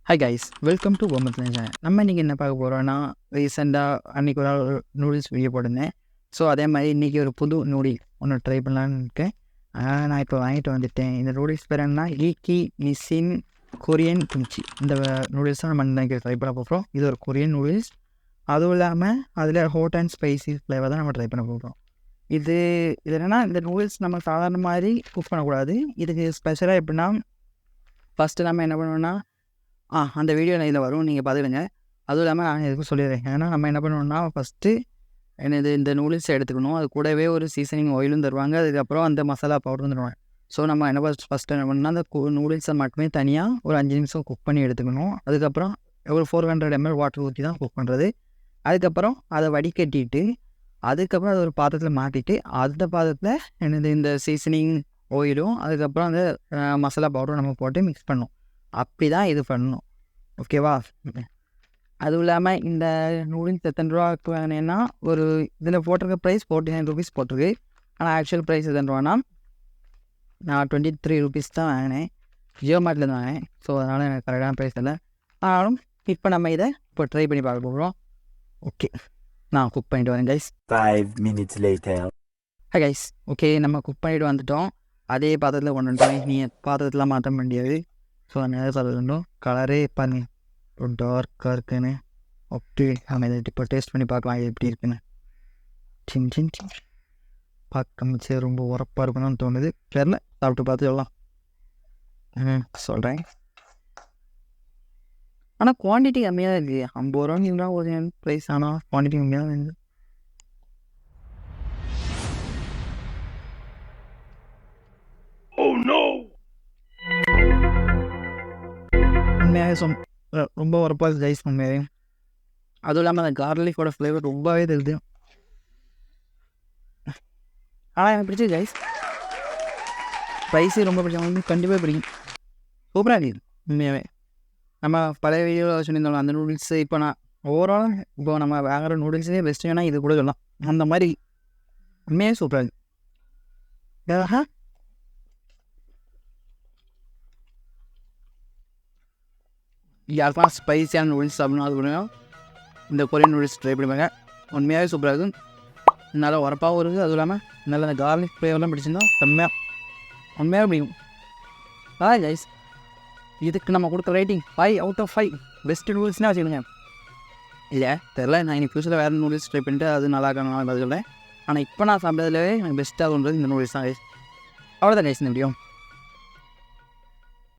Hi guys, welcome to பொம்மத்தலாயன் channel. நம்ம இன்றைக்கி என்ன பார்க்க போகிறோன்னா, ரீசெண்டாக அன்றைக்கி ஒரு நூடுல்ஸ் வீடியோ போட்டிருந்தேன். ஸோ அதே மாதிரி இன்றைக்கி ஒரு புது நூடுல் ஒன்று ட்ரை பண்ணலான்னு இருக்கேன். நான் இப்போ வாங்கிட்டு வந்துட்டேன். இந்த நூடுல்ஸ் பேர் என்னன்னா கீக்கி நிசின் கொரியன் கிம்ச்சி. இந்த நூடுல்ஸ் தான் நம்ம இன்றைக்கி ட்ரை பண்ண போகிறோம். இது ஒரு கொரியன் நூடுல்ஸ். அதுவும் இல்லாமல் அதில் ஹாட் அண்ட் ஸ்பைசி ஃப்ளேவர் தான் நம்ம ட்ரை பண்ண போகிறோம். இது என்னென்னா, இந்த நூடுல்ஸ் நம்ம சாதாரண மாதிரி குக் பண்ணக்கூடாது. இதுக்கு ஸ்பெஷலாக எப்படின்னா, ஃபஸ்ட்டு நம்ம என்ன பண்ணுவோன்னா, அந்த வீடியோ இதில் வரும், நீங்கள் பார்த்துடுங்க. அதுவும் இல்லாமல் நான் எதுக்கும் சொல்லிடுறேன். ஏன்னா நம்ம என்ன பண்ணுவோம்னா, ஃபஸ்ட்டு இந்த நூடுல்ஸை எடுத்துக்கணும். அது கூடவே ஒரு சீசனிங் ஆயிலும் தருவாங்க. அதுக்கப்புறம் அந்த மசாலா பவுடரும் தருவாங்க. ஸோ நம்ம என்ன ஃபஸ்ட்டு என்ன பண்ணணும்னா, அந்த நூடுல்ஸை மட்டுமே தனியாக ஒரு 5 நிமிஷம் குக் பண்ணி எடுத்துக்கணும். அதுக்கப்புறம் ஒரு 400 ml வாட்டர் ஊற்றி தான் குக் பண்ணுறது. அதுக்கப்புறம் அதை வடிகட்டிட்டு, அதுக்கப்புறம் அதை ஒரு பாத்திரத்தில் மாட்டிட்டு, அந்த பாத்திரத்தில் இந்த சீசனிங் ஆயிலும் அதுக்கப்புறம் அந்த மசாலா பவுடரும் நம்ம போட்டு மிக்ஸ் பண்ணணும். அப்படி தான் இது பண்ணணும், ஓகேவா? அதுவும் இல்லாமல் இந்த நூடுல்ஸ் எத்தனை ரூபாய்க்கு வாங்கினேன்னா, ஒரு இதில் போட்டிருக்க ப்ரைஸ் 49 rupees போட்டிருக்கு. ஆனால் ஆக்சுவல் ப்ரைஸ் எத்தனை ரூபானா, நான் 23 rupees தான் வாங்கினேன். ஜியோ மார்ட்டில் தான் வாங்கினேன். ஸோ அதனால் எனக்கு கரெக்டான ப்ரைஸ் இல்லை. ஆனாலும் இப்போ நம்ம இதை இப்போ ட்ரை பண்ணி பார்க்க போகிறோம். ஓகே, நான் குக் பண்ணிட்டு வரேன் guys. 5 minutes later. Hi guys, okay, நம்ம குக் பண்ணிட்டு வந்துட்டோம். அதே பாத்திரத்தில் கொண்டு வந்துட்டோம். நீ பாத்திரத்தில் மாற்ற முடியாது. ஸோ அந்த சொல்லணும், கலரே பண்ணி ஒரு டார்க்காக இருக்குன்னு. ஓகே, நம்ம இதை இப்போ டேஸ்ட் பண்ணி பார்க்கலாம் இது எப்படி இருக்குன்னு. சின் சின் சின் பார்க்க மிச்சம் ரொம்ப உரப்பாக இருக்கணும்னு தோணுது. தெரில, சாப்பிட்டு பார்த்து சொல்லலாம். சொல்கிறேன். ஆனால் குவான்டிட்டி கம்மியாக தான் இருக்குது. 50 ரூபான்னு ஒரு ப்ரைஸ். ஆனால் குவான்டிட்டி கம்மியாக தான் இருக்குது. உண்மையாகவே ரொம்ப உரப்பாக இருக்குது கைஸ், உண்மையாகவே. அதுவும் இல்லாமல் அந்த கார்லிக்கோட ஃப்ளேவர் ரொம்பவே தெரியுது. ஆனால் எனக்கு பிடிச்சது கைஸ். ஸ்பைசி ரொம்ப பிடிச்சவங்களுக்கு கண்டிப்பாக பிடிக்கும். சூப்பராக இருக்குது உண்மையாகவே. நம்ம பழைய வீடியோவில் சொல்லியிருந்தோம் அந்த நூடுல்ஸு. இப்போ நான் ஓவரால் இப்போ நம்ம வேறு நூடுல்ஸே பெஸ்ட்டு வேணால் இது கூட சொல்லலாம். அந்த மாதிரி உண்மையாகவே சூப்பராக இருக்குது. யாருக்கெல்லாம் ஸ்பைஸியான நூடுல்ஸ் சாப்பிடணும், அது பண்ணால் இந்த கொரியன் நூடுல்ஸ் ட்ரை பண்ணுவாங்க. உண்மையாகவே சூப்பராக இருக்கும். நல்லா உரப்பாகவும் இருக்குது. அதுவும் இல்லாமல் நல்லா அந்த கார்லிக் ஃப்ளேவர்லாம் பிடிச்சிருந்தா செம்மையாக உண்மையாக பிடிக்கும். கைஸ், இதுக்கு நம்ம கொடுக்குற ரேட்டிங் 5 out of 5. பெஸ்ட்டு நூடுல்ஸ்னால் வச்சுக்கணுங்க. இல்லை தெரில, நான் இன்னைக்கு ஃபியூச்சரில் வேறு நூடுல்ஸ் ட்ரை பண்ணிட்டு அது நல்லா இருக்கணும் சொல்கிறேன். ஆனால் இப்போ நான் சாப்பிட்டதுலேயே எனக்கு பெஸ்ட்டாக தோன்றது இந்த நூடுல்ஸ் தான் கைஸ். அவ்வளோதான் கைஸ் இந்த வீடியோ.